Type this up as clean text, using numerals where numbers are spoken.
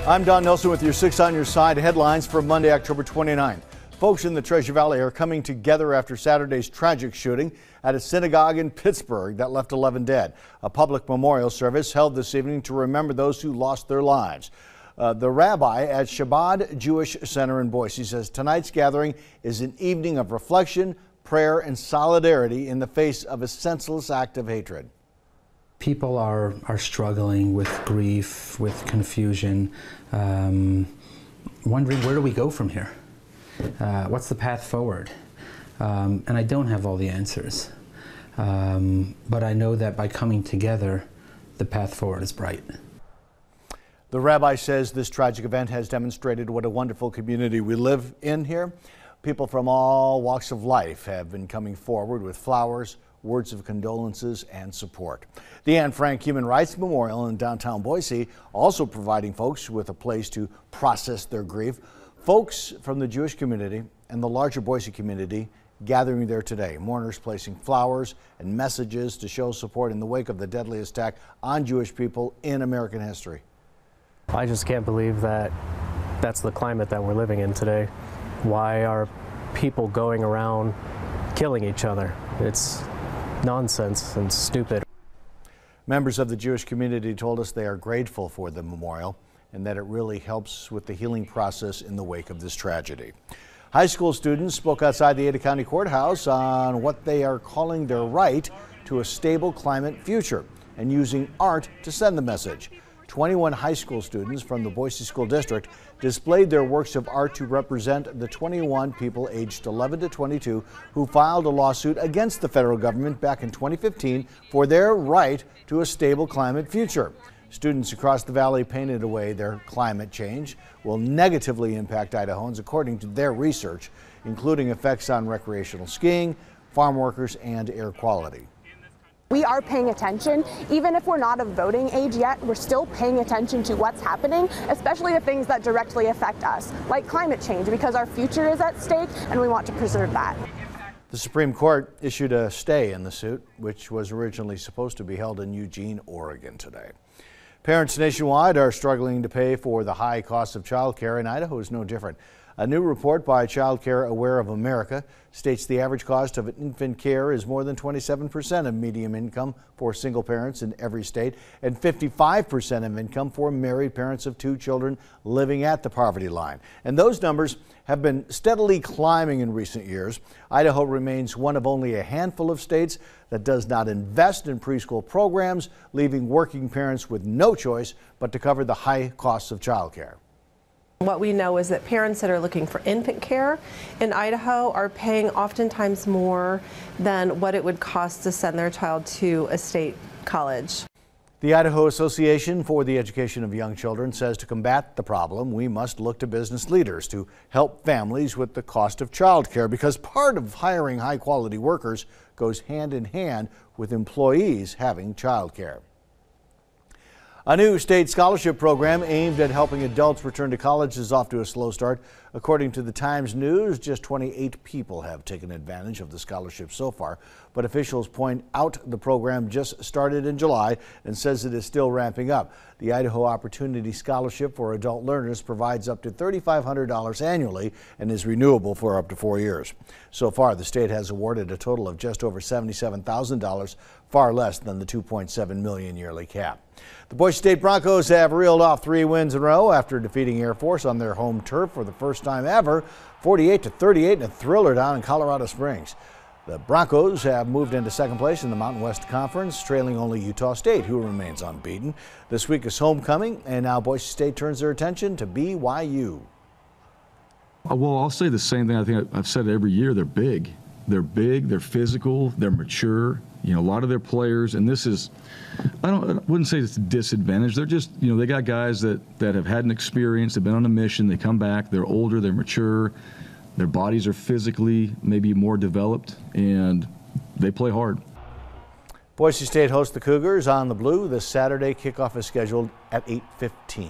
I'm Don Nelson with your 6 on your side headlines for Monday, October 29th. Folks in the Treasure Valley are coming together after Saturday's tragic shooting at a synagogue in Pittsburgh that left 11 dead. A public memorial service held this evening to remember those who lost their lives. The rabbi at Shabbat Jewish Center in Boise says tonight's gathering is an evening of reflection, prayer, and solidarity in the face of a senseless act of hatred. People are struggling with grief, with confusion, wondering where do we go from here? What's the path forward? And I don't have all the answers, but I know that by coming together, the path forward is bright. The rabbi says this tragic event has demonstrated what a wonderful community we live in here. People from all walks of life have been coming forward with flowers, words of condolences, and support. The Anne Frank Human Rights Memorial in downtown Boise also providing folks with a place to process their grief. Folks from the Jewish community and the larger Boise community gathering there today. Mourners placing flowers and messages to show support in the wake of the deadliest attack on Jewish people in American history. I just can't believe that that's the climate that we're living in today. Why are people going around killing each other? It's nonsense and stupid. Members of the Jewish community told us they are grateful for the memorial and that it really helps with the healing process in the wake of this tragedy. High school students spoke outside the Ada County Courthouse on what they are calling their right to a stable climate future and using art to send the message. 21 high school students from the Boise School District displayed their works of art to represent the 21 people aged 11 to 22 who filed a lawsuit against the federal government back in 2015 for their right to a stable climate future. Students across the valley painted away their climate change will negatively impact Idahoans according to their research, including effects on recreational skiing, farm workers, and air quality. We are paying attention. Even if we're not of voting age yet, we're still paying attention to what's happening, especially the things that directly affect us, like climate change, because our future is at stake and we want to preserve that. The Supreme Court issued a stay in the suit, which was originally supposed to be held in Eugene, Oregon today. Parents nationwide are struggling to pay for the high cost of childcare, and Idaho is no different. A new report by Child Care Aware of America states the average cost of infant care is more than 27% of median income for single parents in every state and 55% of income for married parents of 2 children living at the poverty line. And those numbers have been steadily climbing in recent years. Idaho remains one of only a handful of states that does not invest in preschool programs, leaving working parents with no choice but to cover the high costs of childcare. What we know is that parents that are looking for infant care in Idaho are paying oftentimes more than what it would cost to send their child to a state college. The Idaho Association for the Education of Young Children says to combat the problem, we must look to business leaders to help families with the cost of childcare, because part of hiring high-quality workers goes hand in hand with employees having childcare. A new state scholarship program aimed at helping adults return to college is off to a slow start. According to the Times News, just 28 people have taken advantage of the scholarship so far, but officials point out the program just started in July and says it is still ramping up. The Idaho Opportunity Scholarship for adult learners provides up to $3,500 annually and is renewable for up to 4 years. So far, the state has awarded a total of just over $77,000, far less than the $2.7 million yearly cap. The Boise State Broncos have reeled off 3 wins in a row after defeating Air Force on their home turf for the first time ever, 48-38 in a thriller down in Colorado Springs. The Broncos have moved into second place in the Mountain West Conference, trailing only Utah State, who remains unbeaten. This week is homecoming, and now Boise State turns their attention to BYU. Well, I'll say the same thing. I think I've said it every year. They're big. They're big, they're physical, they're mature. You know, a lot of their players, and this is, I wouldn't say it's a disadvantage. They're just, you know, they got guys that have had an experience, they've been on a mission, they come back, they're older, they're mature, their bodies are physically maybe more developed, and they play hard. Boise State hosts the Cougars on the Blue this Saturday. Kickoff is scheduled at 8:15.